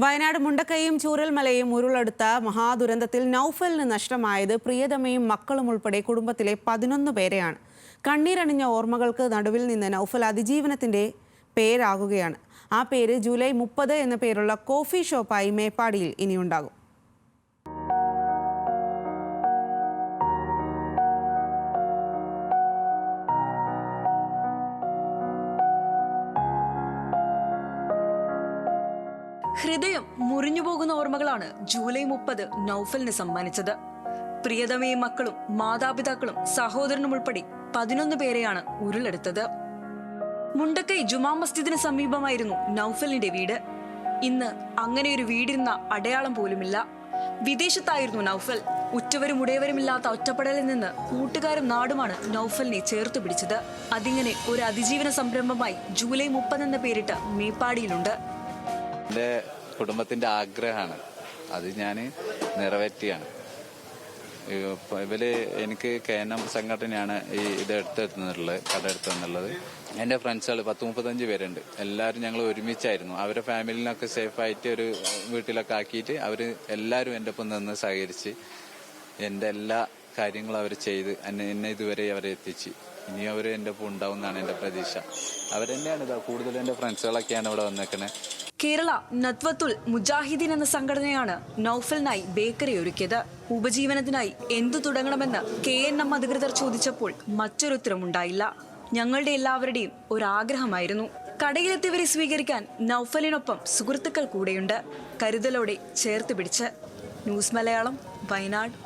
വയനാട് മുണ്ടക്കൈയും ചൂരൽമലയും ഉരുളെടുത്ത മഹാദുരന്തത്തിൽ നൌഫലിന് നഷ്ടമായത് പ്രിയതമയും മക്കളും ഉൾപ്പെടെ കുടുംബത്തിലെ 11 പേരെയാണ്. കണ്ണീരണിഞ്ഞ ഓർമ്മകൾക്ക് നടുവിൽ നിന്ന് നൌഫൽ അതിജീവനത്തിന്റെ പേരാകുകയാണ്. ആ പേര് ജൂലൈ 30 എന്ന പേരുള്ള കോഫി ഷോപ്പായി മേപ്പാടിയിൽ ഇനിയുണ്ടാകും. ഹൃദയം മുറിഞ്ഞുപോകുന്ന ഓർമ്മകളാണ് ജൂലൈ 30 നൌഫലിന് സമ്മാനിച്ചത്. പ്രിയതമയും മക്കളും മാതാപിതാക്കളും സഹോദരനും ഉൾപ്പെടെ 11 പേരെയാണ് ഉരുളെടുത്തത്. മുണ്ടക്കൈ ജുമാ മസ്ജിദിന് സമീപമായിരുന്നു നൌഫലിന്റെ വീട്. ഇന്ന് അങ്ങനെയൊരു വീടിരുന്ന അടയാളം പോലുമില്ല. വിദേശത്തായിരുന്നു നൌഫൽ. ഉറ്റവരും ഉടയവരുമില്ലാത്ത ഒറ്റപ്പെടലിൽ നിന്ന് കൂട്ടുകാരും നാടുമാണ് നൌഫലിനെ ചേർത്ത് പിടിച്ചത്. അതിങ്ങനെ ഒരു അതിജീവന സംരംഭമായി ജൂലൈ 30 എന്ന പേരിട്ട് മേപ്പാടിയിലുണ്ട്. എൻ്റെ കുടുംബത്തിൻ്റെ ആഗ്രഹമാണ്, അത് ഞാൻ നിറവേറ്റിയാണ്. എനിക്ക് KNM സംഘടനയാണ് ഇത് കട എടുത്തെന്നുള്ളത്. എൻ്റെ ഫ്രണ്ട്സുകൾ 10-35 പേരുണ്ട്. എല്ലാവരും ഞങ്ങൾ ഒരുമിച്ചായിരുന്നു. അവരുടെ ഫാമിലിനൊക്കെ സേഫായിട്ട് ഒരു വീട്ടിലൊക്കെ ആക്കിയിട്ട് അവർ എല്ലാവരും എൻ്റെ ഒപ്പം നിന്ന് സഹകരിച്ച് എൻ്റെ എല്ലാ കാര്യങ്ങളും അവർ ചെയ്ത് എന്നെ ഇതുവരെ അവരെ എത്തിച്ച് ഇനി അവർ എൻ്റെ ഒപ്പം ഉണ്ടാവും എന്നാണ് എൻ്റെ പ്രതീക്ഷ. അവരെന്നെയാണ് കൂടുതലും എൻ്റെ ഫ്രണ്ട്സുകളൊക്കെയാണ് ഇവിടെ വന്നേക്കുന്നത്. കേരള നദ്വത്തുൽ മുജാഹിദീൻ എന്ന സംഘടനയാണ് നൌഫലിനായി ബേക്കറി ഒരുക്കിയത്. ഉപജീവനത്തിനായി എന്തു തുടങ്ങണമെന്ന് KNM അധികൃതർ ചോദിച്ചപ്പോൾ മറ്റൊരുത്തരമുണ്ടായില്ല. ഞങ്ങളുടെ എല്ലാവരുടെയും ഒരാഗ്രഹമായിരുന്നു. കടയിലെത്തിയവരെ സ്വീകരിക്കാൻ നൌഫലിനൊപ്പം സുഹൃത്തുക്കൾ കൂടെയുണ്ട്. കരുതലോടെ ചേർത്ത് പിടിച്ച്. ന്യൂസ് മലയാളം, വയനാട്.